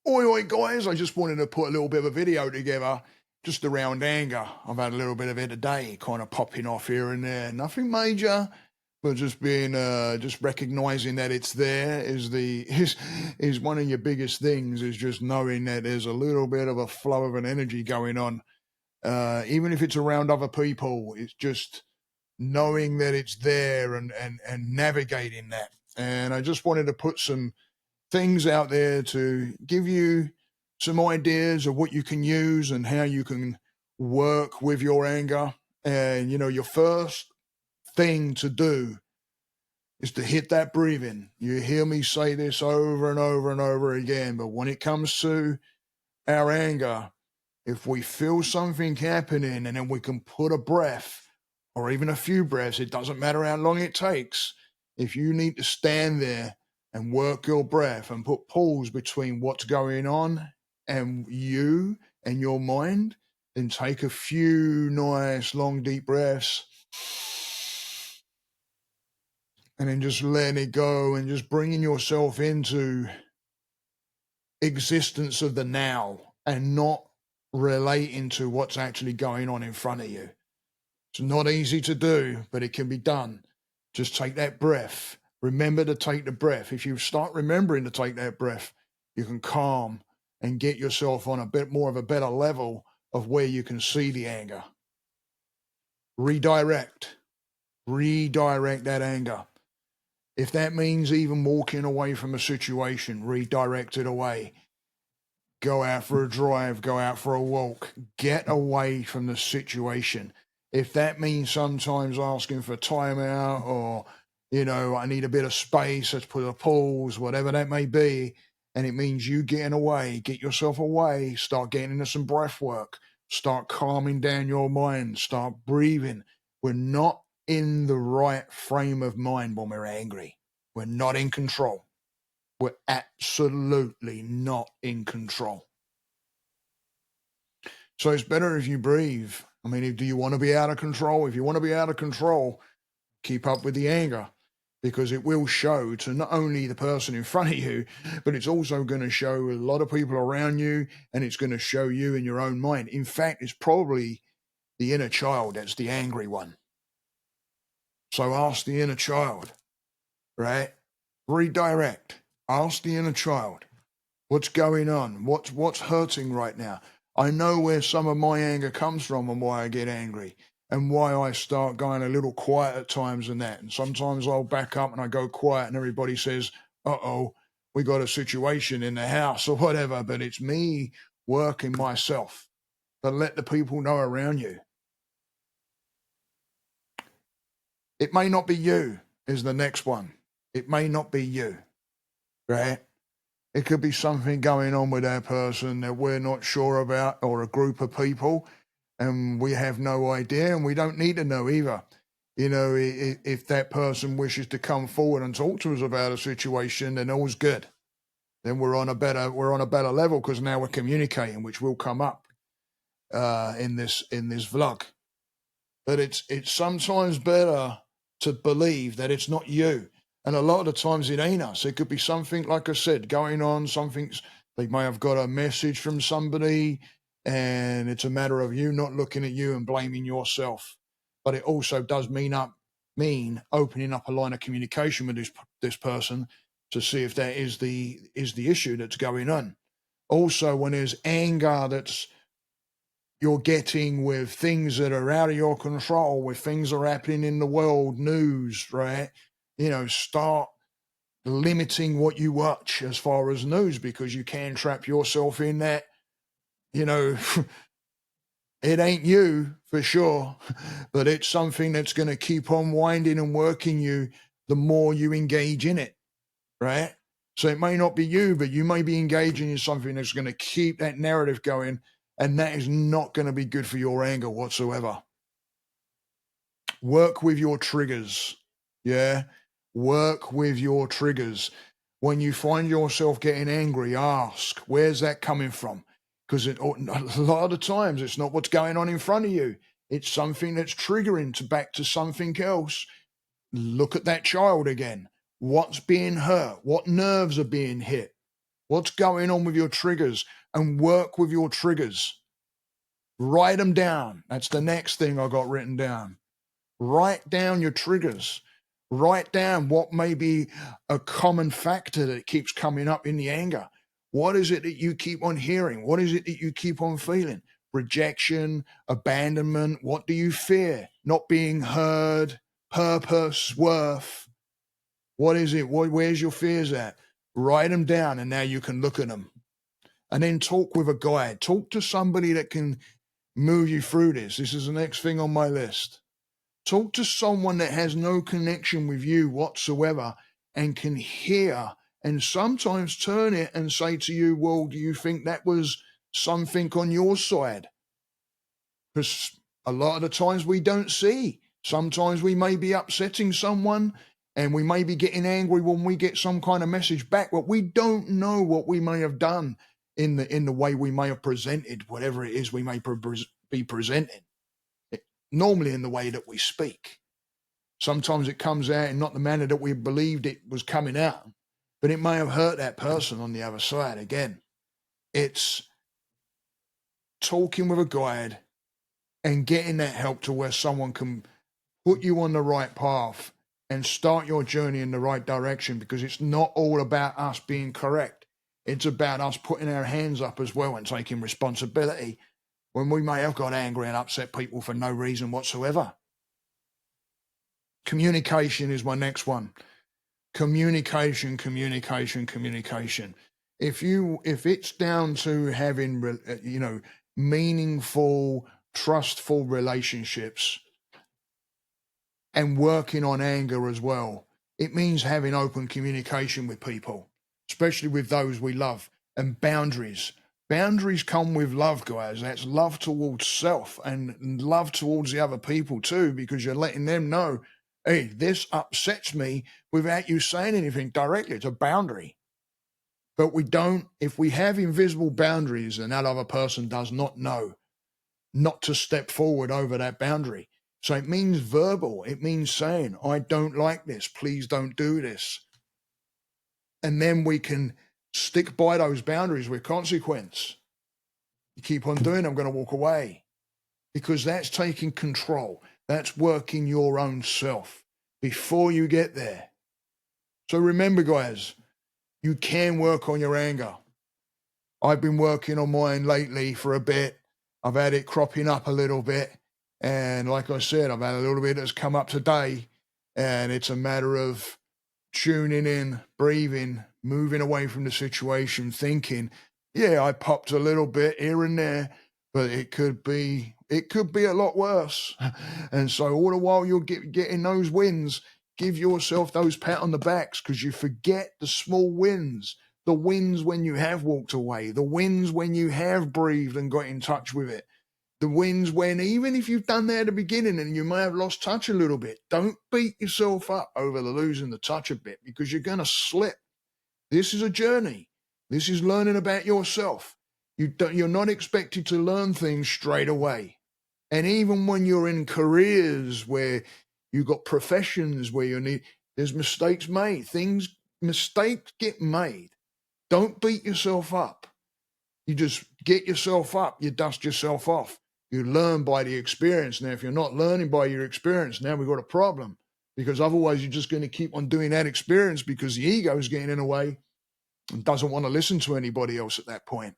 Oi, oi, guys, I just wanted to put a little bit of a video together just around anger. I've had a little bit of it today, kind of popping off here and there. Nothing major, but just being, just recognizing that it's there is one of your biggest things, is just knowing that there's a little bit of a flow of an energy going on. Even if it's around other people, it's just knowing that it's there and navigating that. And I just wanted to put some things out there to give you some ideas of what you can use and how you can work with your anger. And, your first thing to do is to hit that breathing. You hear me say this over and over and over again, but when it comes to our anger, if we feel something happening and then we can put a breath or even a few breaths, it doesn't matter how long it takes. If you need to stand there and work your breath and put pause between what's going on and you and your mind, then take a few nice, long, deep breaths and then just letting it go and just bringing yourself into existence of the now and not relating to what's actually going on in front of you. It's not easy to do, but it can be done. Just take that breath. Remember to take the breath. If you start remembering to take that breath, you can calm and get yourself on a bit more of a better level of where you can see the anger. Redirect that anger. If that means even walking away from a situation, redirect it away. Go out for a drive, go out for a walk, get away from the situation. If that means sometimes asking for time out or, I need a bit of space, let's put a pause, whatever that may be, and it means you getting away, get yourself away, start getting into some breath work, start calming down your mind, start breathing. We're not in the right frame of mind when we're angry. We're not in control. We're absolutely not in control. So it's better if you breathe. I mean, do you want to be out of control? If you want to be out of control, keep up with the anger, because it will show to not only the person in front of you, but it's also going to show a lot of people around you, and it's going to show you in your own mind. In fact, it's probably the inner child that's the angry one. So ask the inner child, right? Redirect. Ask the inner child, what's going on? What's hurting right now? I know where some of my anger comes from and why I get angry and why I start going a little quiet at times and that. And sometimes I'll back up and I go quiet and everybody says, uh-oh, we got a situation in the house or whatever, but it's me working myself. But let the people know around you. It may not be you is the next one. It may not be you, right? It could be something going on with that person that we're not sure about, or a group of people, and we have no idea, and we don't need to know either. If that person wishes to come forward and talk to us about a situation, then all's good. Then we're on a better level, because now we're communicating, which will come up in this vlog. But it's sometimes better to believe that it's not you. And a lot of the times it ain't us. It could be something, like I said, going on, they may have got a message from somebody, and it's a matter of you not looking at you and blaming yourself. But it also does mean opening up a line of communication with this person to see if that is the issue that's going on. Also, when there's anger that's you're getting with things that are out of your control, with things that are happening in the world, news, right? Start limiting what you watch as far as news, because you can trap yourself in that, it ain't you for sure, but it's something that's going to keep on winding and working you the more you engage in it, right? So it may not be you, but you may be engaging in something that's going to keep that narrative going, and that is not going to be good for your anger whatsoever. Work with your triggers. Yeah. Work with your triggers. When you find yourself getting angry, ask, where's that coming from? Because a lot of the times it's not what's going on in front of you. It's something that's triggering back to something else. Look at that child again. What's being hurt? What nerves are being hit? What's going on with your triggers? And work with your triggers. Write them down. That's the next thing I got written down. Write down your triggers. Write down what may be a common factor that keeps coming up in the anger. What is it that you keep on hearing? What is it that you keep on feeling? Rejection, abandonment. What do you fear? Not being heard, purpose, worth. What is it? Where's your fears at? Write them down, and now you can look at them. And then talk with a guide. Talk to somebody that can move you through this. This is the next thing on my list. Talk to someone that has no connection with you whatsoever and can hear and sometimes turn it and say to you, well, do you think that was something on your side? Because a lot of the times we don't see. Sometimes we may be upsetting someone and we may be getting angry when we get some kind of message back, but we don't know what we may have done in the way we may have presented whatever it is we may be presenting. Normally in the way that we speak. Sometimes it comes out in not the manner that we believed it was coming out, but it may have hurt that person on the other side. Again, it's talking with a guide and getting that help to where someone can put you on the right path and start your journey in the right direction, because it's not all about us being correct. It's about us putting our hands up as well and taking responsibility when we may have got angry and upset people for no reason whatsoever. Communication is my next one. Communication. If it's down to having, meaningful, trustful relationships and working on anger as well, it means having open communication with people, especially with those we love, and boundaries. Boundaries come with love, guys. That's love towards self and love towards the other people too, because you're letting them know, hey, this upsets me without you saying anything directly. It's a boundary. But if we have invisible boundaries and that other person does not know not to step forward over that boundary. So it means verbal. It means saying, I don't like this. Please don't do this. And then we can stick by those boundaries with consequence. You keep on doing, I'm going to walk away, because that's taking control. That's working your own self before you get there. So remember, guys, you can work on your anger. I've been working on mine lately for a bit. I've had it cropping up a little bit. And like I said, I've had a little bit that's come up today. And it's a matter of tuning in, breathing, moving away from the situation, thinking, yeah, I popped a little bit here and there, but it could be a lot worse. And so all the while you're getting those wins, give yourself those pat on the backs, because you forget the small wins, the wins when you have walked away, the wins when you have breathed and got in touch with it. The wins when, even if you've done that at the beginning and you may have lost touch a little bit, don't beat yourself up over the losing the touch a bit, because you're going to slip. This is a journey. This is learning about yourself. You're not expected to learn things straight away. And even when you're in careers where you've got professions where there's mistakes made. Mistakes get made. Don't beat yourself up. You just get yourself up. You dust yourself off. You learn by the experience. Now, if you're not learning by your experience, now we've got a problem, because otherwise you're just going to keep on doing that experience, because the ego is getting in the way and doesn't want to listen to anybody else at that point.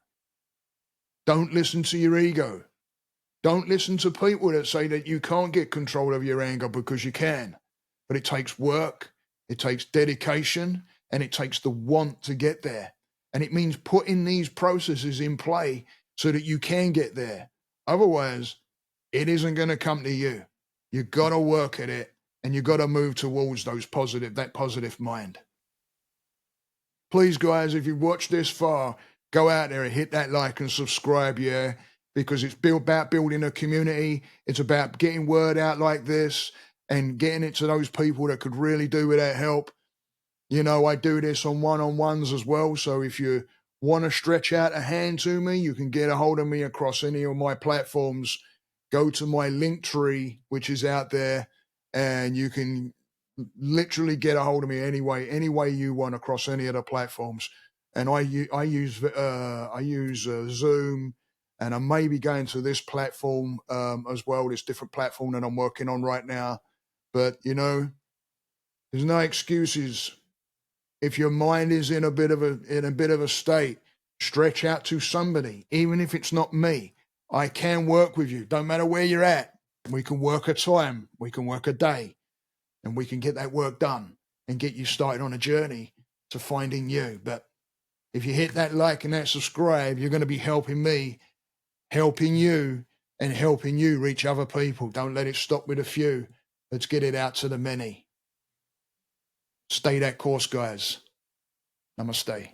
Don't listen to your ego. Don't listen to people that say that you can't get control of your anger, because you can. But it takes work, it takes dedication, and it takes the want to get there. And it means putting these processes in play so that you can get there. Otherwise, it isn't going to come to you. You've got to work at it, and you've got to move towards that positive mind. Please, guys, if you've watched this far, go out there and hit that like and subscribe, yeah, because it's about building a community. It's about getting word out like this and getting it to those people that could really do with that help. You know, I do this on one-on-ones as well, so if you want to stretch out a hand to me, you can get a hold of me across any of my platforms. Go to my link tree, which is out there, and you can literally get a hold of me any way you want across any of the platforms. and I use Zoom, and I may be going to this platform as well, this different platform that I'm working on right now. But there's no excuses. If your mind is in a bit of a state, stretch out to somebody, even if it's not me. I can work with you. Don't matter where you're at. We can work a time. We can work a day, and we can get that work done and get you started on a journey to finding you. But if you hit that like and that subscribe, you're going to be helping me, helping you, and helping you reach other people. Don't let it stop with a few. Let's get it out to the many. Stay that course, guys. Namaste.